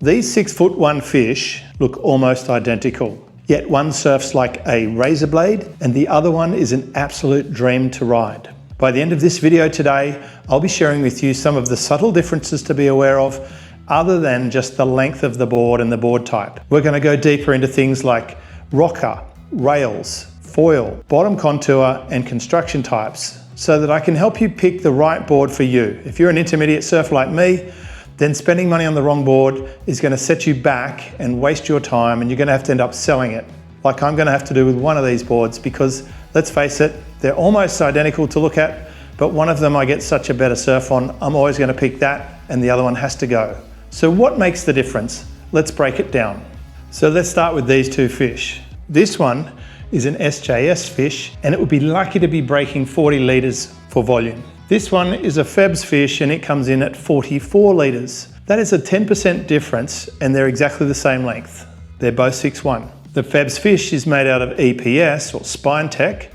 These 6'1" fish look almost identical, yet one surfs like a razor blade and the other one is an absolute dream to ride. By the end of this video today, I'll be sharing with you some of the subtle differences to be aware of other than just the length of the board and the board type. We're going to go deeper into things like rocker, rails, foil, bottom contour and construction types so that I can help you pick the right board for you. If you're an intermediate surfer like me, then spending money on the wrong board is going to set you back and waste your time, and you're going to have to end up selling it, like I'm going to have to do with one of these boards, because let's face it, they're almost identical to look at, but one of them I get such a better surf on, I'm always going to pick that and the other one has to go. So what makes the difference? Let's break it down. So let's start with these two fish. This one is an SJS fish and it would be lucky to be breaking 40 litres for volume. This one is a Febs fish and it comes in at 44 litres. That is a 10% difference and they're exactly the same length. They're both 6'1". The Febs fish is made out of EPS or spine tech.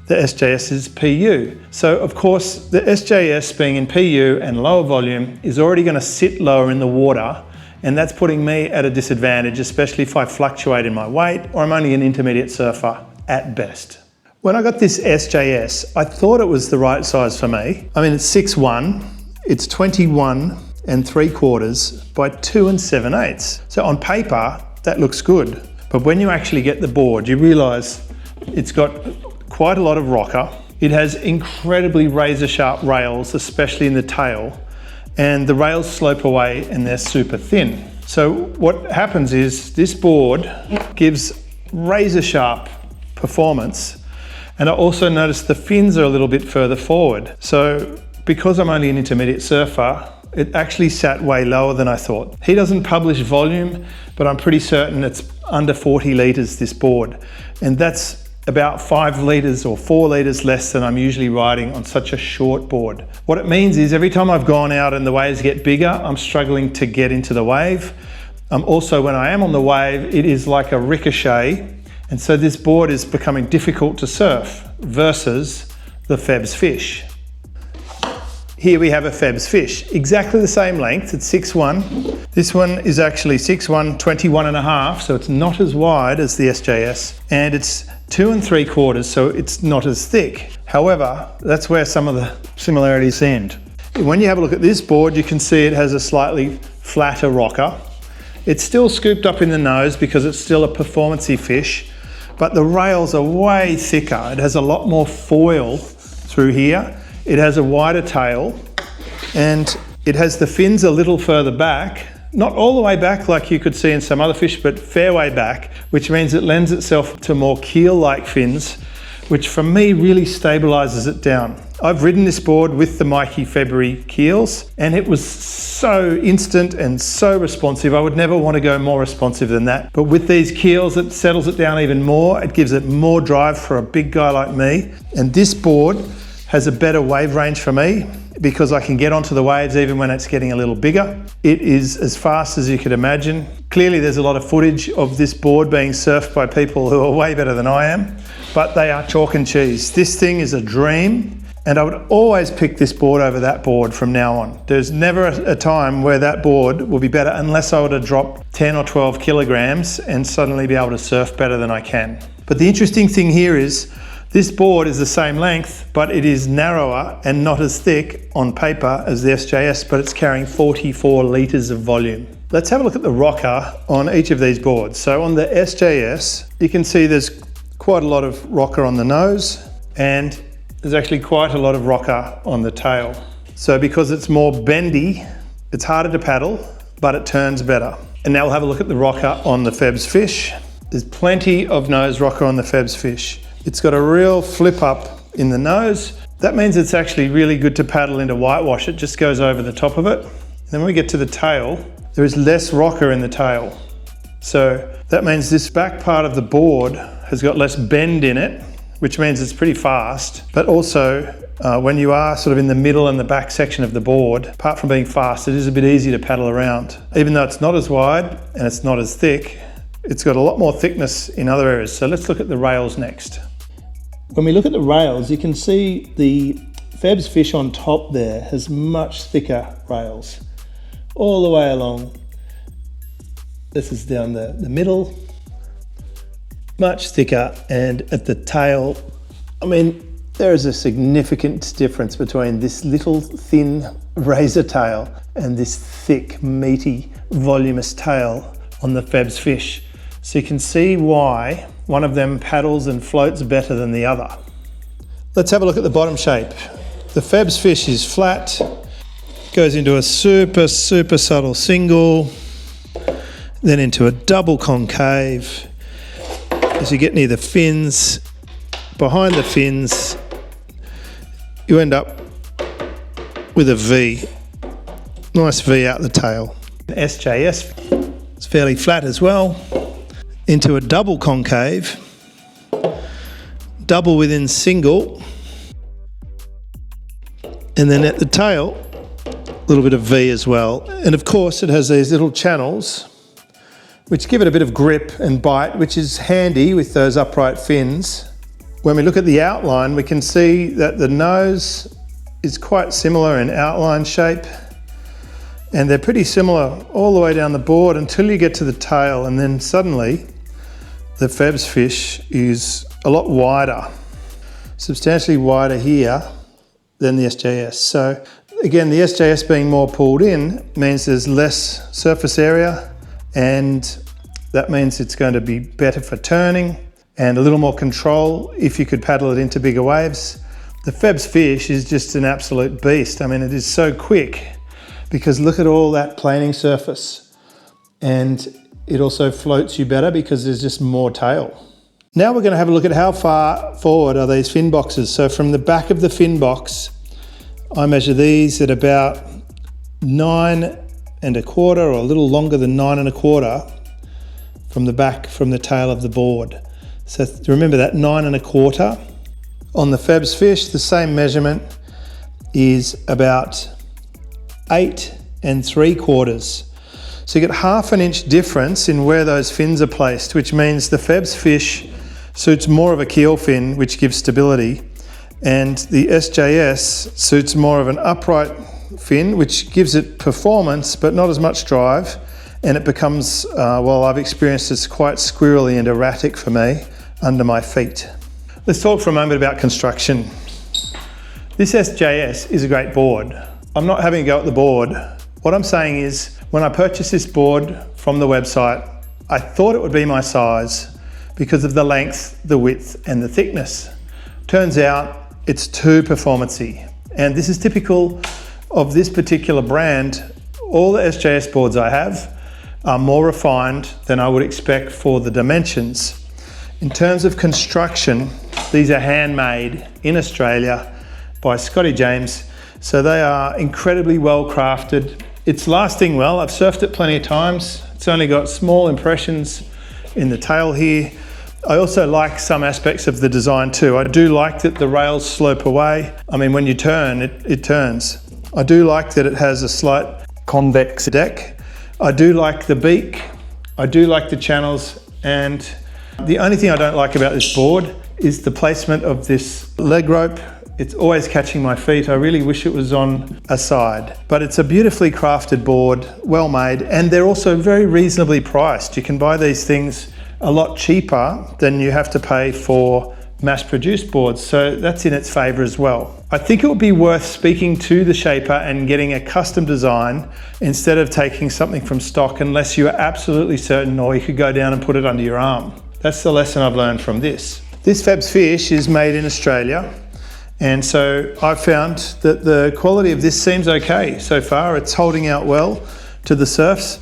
The SJS is PU. So of course the SJS being in PU and lower volume is already going to sit lower in the water, and that's putting me at a disadvantage, especially if I fluctuate in my weight or I'm only an intermediate surfer at best. When I got this SJS, I thought it was the right size for me. I mean, it's 6'1", it's 21 3/4 by 2 7/8. So on paper, that looks good. But when you actually get the board, you realize it's got quite a lot of rocker. It has incredibly razor sharp rails, especially in the tail, and the rails slope away and they're super thin. So what happens is this board gives razor sharp performance. And I also noticed the fins are a little bit further forward. So because I'm only an intermediate surfer, it actually sat way lower than I thought. He doesn't publish volume, but I'm pretty certain it's under 40 litres, this board. And that's about 5 litres or 4 litres less than I'm usually riding on such a short board. What it means is every time I've gone out and the waves get bigger, I'm struggling to get into the wave. Also, when I am on the wave, it is like a ricochet. And so this board is becoming difficult to surf versus the Febs fish. Here we have a Febs fish, exactly the same length, it's 6'1". This one is actually 6'1", 21.5", so it's not as wide as the SJS, and it's 2 3/4, so it's not as thick. However, that's where some of the similarities end. When you have a look at this board, you can see it has a slightly flatter rocker. It's still scooped up in the nose because it's still a performance-y fish, but the rails are way thicker. It has a lot more foil through here. It has a wider tail and it has the fins a little further back, not all the way back like you could see in some other fish, but fair way back, which means it lends itself to more keel-like fins, which for me really stabilizes it down. I've ridden this board with the Mikey February keels and it was so instant and so responsive. I would never want to go more responsive than that. But with these keels, it settles it down even more. It gives it more drive for a big guy like me. And this board has a better wave range for me because I can get onto the waves even when it's getting a little bigger. It is as fast as you could imagine. Clearly there's a lot of footage of this board being surfed by people who are way better than I am, but they are chalk and cheese. This thing is a dream, and I would always pick this board over that board from now on. There's never a time where that board will be better unless I were to drop 10 or 12 kilograms and suddenly be able to surf better than I can. But the interesting thing here is this board is the same length, but it is narrower and not as thick on paper as the SJS, but it's carrying 44 litres of volume. Let's have a look at the rocker on each of these boards. So on the SJS, you can see there's quite a lot of rocker on the nose and there's actually quite a lot of rocker on the tail. So because it's more bendy, it's harder to paddle, but it turns better. And now we'll have a look at the rocker on the Febs fish. There's plenty of nose rocker on the Febs fish. It's got a real flip up in the nose. That means it's actually really good to paddle into whitewash. It just goes over the top of it. Then when we get to the tail, there is less rocker in the tail. So that means this back part of the board has got less bend in it, which means it's pretty fast. But also when you are sort of in the middle and the back section of the board, apart from being fast, it is a bit easier to paddle around. Even though it's not as wide and it's not as thick, it's got a lot more thickness in other areas. So let's look at the rails next. When we look at the rails, you can see the Febs fish on top there has much thicker rails all the way along. This is down the middle, much thicker, and at the tail, I mean, there is a significant difference between this little thin razor tail and this thick, meaty, voluminous tail on the Feb's fish. So you can see why one of them paddles and floats better than the other. Let's have a look at the bottom shape. The Feb's fish is flat, goes into a super subtle single, then into a double concave. As you get near the fins, behind the fins, you end up with a V, nice V out the tail. SJS, it's fairly flat as well, into a double concave, double within single, and then at the tail, a little bit of V as well. And of course it has these little channels which give it a bit of grip and bite, which is handy with those upright fins. When we look at the outline, we can see that the nose is quite similar in outline shape, and they're pretty similar all the way down the board until you get to the tail, and then suddenly the Feb's fish is a lot wider, substantially wider here than the SJS. So again, the SJS being more pulled in means there's less surface area, and that means it's going to be better for turning and a little more control if you could paddle it into bigger waves. The Feb's fish is just an absolute beast. I mean, it is so quick because look at all that planing surface, and it also floats you better because there's just more tail. Now we're going to have a look at how far forward are these fin boxes. So from the back of the fin box, I measure these at about 9 1/4 or a little longer than 9 1/4 from the back, from the tail of the board. So remember that 9 1/4. On the Feb's fish, the same measurement is about 8 3/4. So you get 1/2 inch difference in where those fins are placed, which means the Feb's fish suits more of a keel fin, which gives stability, and the SJS suits more of an upright fin, which gives it performance but not as much drive, and it becomes, well, I've experienced it's quite squirrely and erratic for me under my feet. Let's talk for a moment about construction. This SJS is a great board. I'm not having a go at the board. What I'm saying is, when I purchased this board from the website, I thought it would be my size because of the length, the width, and the thickness. Turns out it's too performancey, and this is typical of this particular brand. All the SJS boards I have are more refined than I would expect for the dimensions. In terms of construction, these are handmade in Australia by Scotty James, so they are incredibly well crafted. It's lasting well. I've surfed it plenty of times. It's only got small impressions in the tail here. I also like some aspects of the design too. I do like that the rails slope away. I mean, when you turn, it turns. I do like that it has a slight convex deck. I do like the beak. I do like the channels, and the only thing I don't like about this board is the placement of this leg rope. It's always catching my feet. I really wish it was on a side, but it's a beautifully crafted board, well made, and they're also very reasonably priced. You can buy these things a lot cheaper than you have to pay for mass-produced boards, so that's in its favour as well. I think it would be worth speaking to the shaper and getting a custom design instead of taking something from stock, unless you are absolutely certain, or you could go down and put it under your arm. That's the lesson I've learned from this. This Feb's fish is made in Australia, and so I've found that the quality of this seems okay so far. It's holding out well to the surfs.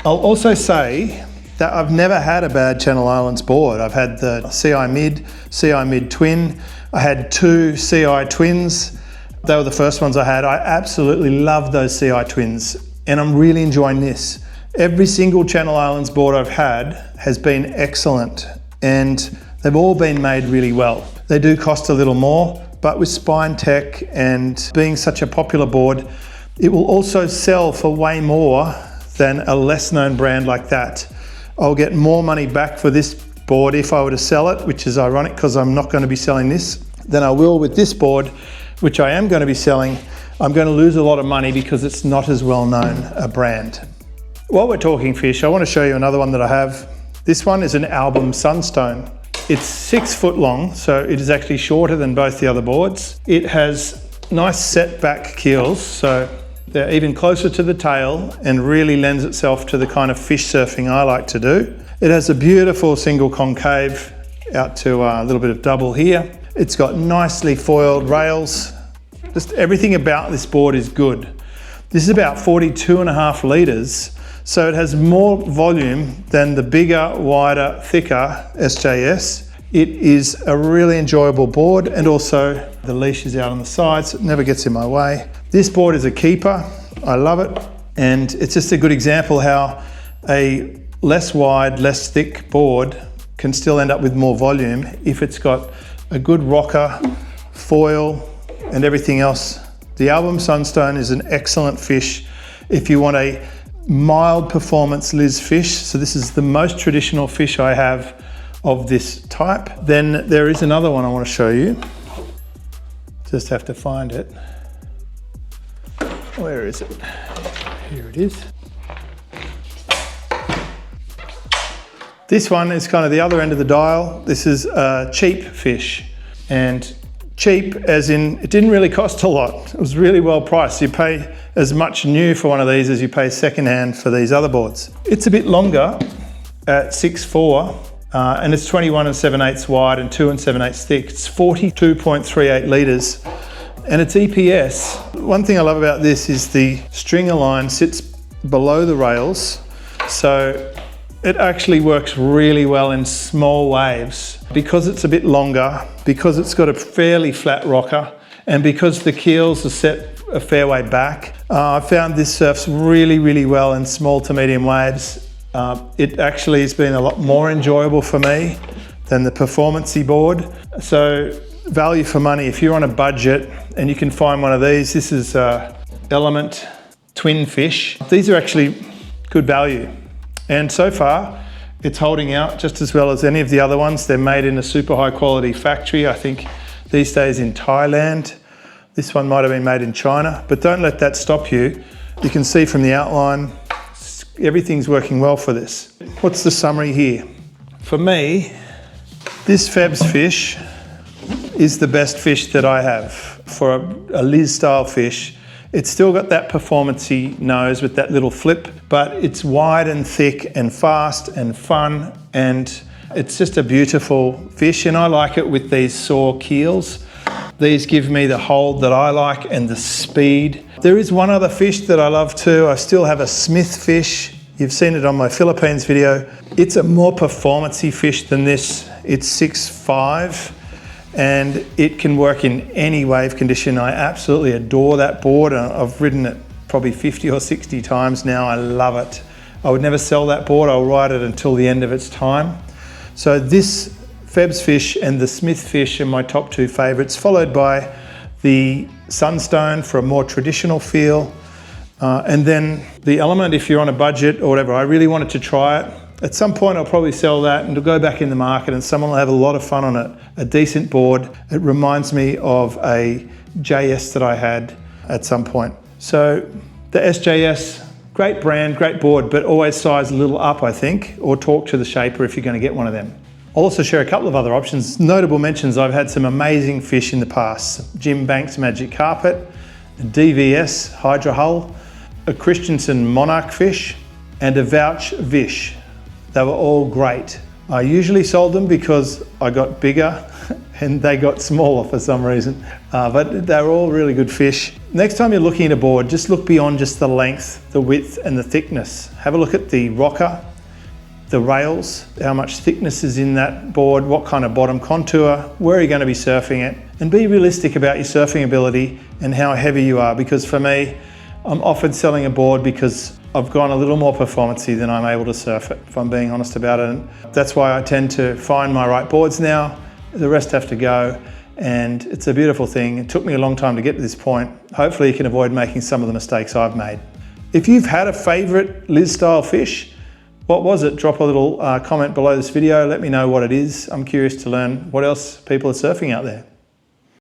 I'll also say that I've never had a bad Channel Islands board. I've had the CI Mid Twin. I had 2 CI Twins. They were the first ones I had. I absolutely love those CI Twins, and I'm really enjoying this. Every single Channel Islands board I've had has been excellent, and they've all been made really well. They do cost a little more, but with Spine Tech and being such a popular board, it will also sell for way more than a less known brand like that. I'll get more money back for this board if I were to sell it, which is ironic because I'm not going to be selling this, than I will with this board, which I am going to be selling. I'm going to lose a lot of money because it's not as well known a brand. While we're talking fish, I want to show you another one that I have. This one is an Album Sunstone. It's 6 foot long, so it is actually shorter than both the other boards. It has nice set back keels, so they're even closer to the tail and really lends itself to the kind of fish surfing I like to do. It has a beautiful single concave out to a little bit of double here. It's got nicely foiled rails. Just everything about this board is good. This is about 42.5 litres, so it has more volume than the bigger, wider, thicker SJS. It is a really enjoyable board, and also the leash is out on the sides, so it never gets in my way. This board is a keeper. I love it, and it's just a good example how a less wide, less thick board can still end up with more volume if it's got a good rocker, foil, and everything else. The Album Sunstone is an excellent fish if you want a mild performance Liz fish. So this is the most traditional fish I have of this type. Then there is another one I want to show you. Just have to find it. Where is it? Here it is. This one is kind of the other end of the dial. This is a cheap fish, and cheap as in it didn't really cost a lot. It was really well priced. You pay as much new for one of these as you pay secondhand for these other boards. It's a bit longer at 6'4", and it's 21 7/8 wide and 2 7/8 thick. It's 42.38 litres, and it's EPS. One thing I love about this is the stringer line sits below the rails, so it actually works really well in small waves because it's a bit longer, because it's got a fairly flat rocker, and because the keels are set a fair way back. I found this surfs really, really well in small to medium waves. It actually has been a lot more enjoyable for me than the performance-y board. So value for money, if you're on a budget and you can find one of these, this is Element Twin Fish. These are actually good value. And so far, it's holding out just as well as any of the other ones. They're made in a super high quality factory, I think these days in Thailand. This one might have been made in China, but don't let that stop you. You can see from the outline, everything's working well for this. What's the summary here? For me, this Feb's fish is the best fish that I have for a Liz style fish. It's still got that performance-y nose with that little flip, but it's wide and thick and fast and fun, and it's just a beautiful fish, and I like it with these saw keels. These give me the hold that I like and the speed. There is one other fish that I love too. I still have a Smith fish. You've seen it on my Philippines video. It's a more performance-y fish than this. It's 6'5". and it can work in any wave condition. I absolutely adore that board. I've ridden it probably 50 or 60 times now. I love it. I would never sell that board. I'll ride it until the end of its time. So this Feb's fish and the Smith fish are my top two favorites, followed by the Sunstone for a more traditional feel. And then the Element, if you're on a budget or whatever. I really wanted to try it. At some point I'll probably sell that and it'll go back in the market and someone will have a lot of fun on it. A decent board. It reminds me of a JS that I had at some point. So the SJS, great brand, great board, but always size a little up, I think, or talk to the shaper if you're going to get one of them. I'll also share a couple of other options. Notable mentions, I've had some amazing fish in the past. Jim Banks Magic Carpet, a DVS Hydra Hull, a Christensen Monarch fish, and a Vouch Vish. They were all great. I usually sold them because I got bigger and they got smaller for some reason, but they're all really good fish. Next time you're looking at a board, just look beyond just the length, the width and the thickness. Have a look at the rocker, the rails, how much thickness is in that board, what kind of bottom contour, where are you going to be surfing it, and be realistic about your surfing ability and how heavy you are, because for me, I'm often selling a board because I've gone a little more performance-y than I'm able to surf it, if I'm being honest about it. And that's why I tend to find my right boards now. The rest have to go, and it's a beautiful thing. It took me a long time to get to this point. Hopefully you can avoid making some of the mistakes I've made. If you've had a favorite Liz style fish, what was it? Drop a little comment below this video. Let me know what it is. I'm curious to learn what else people are surfing out there.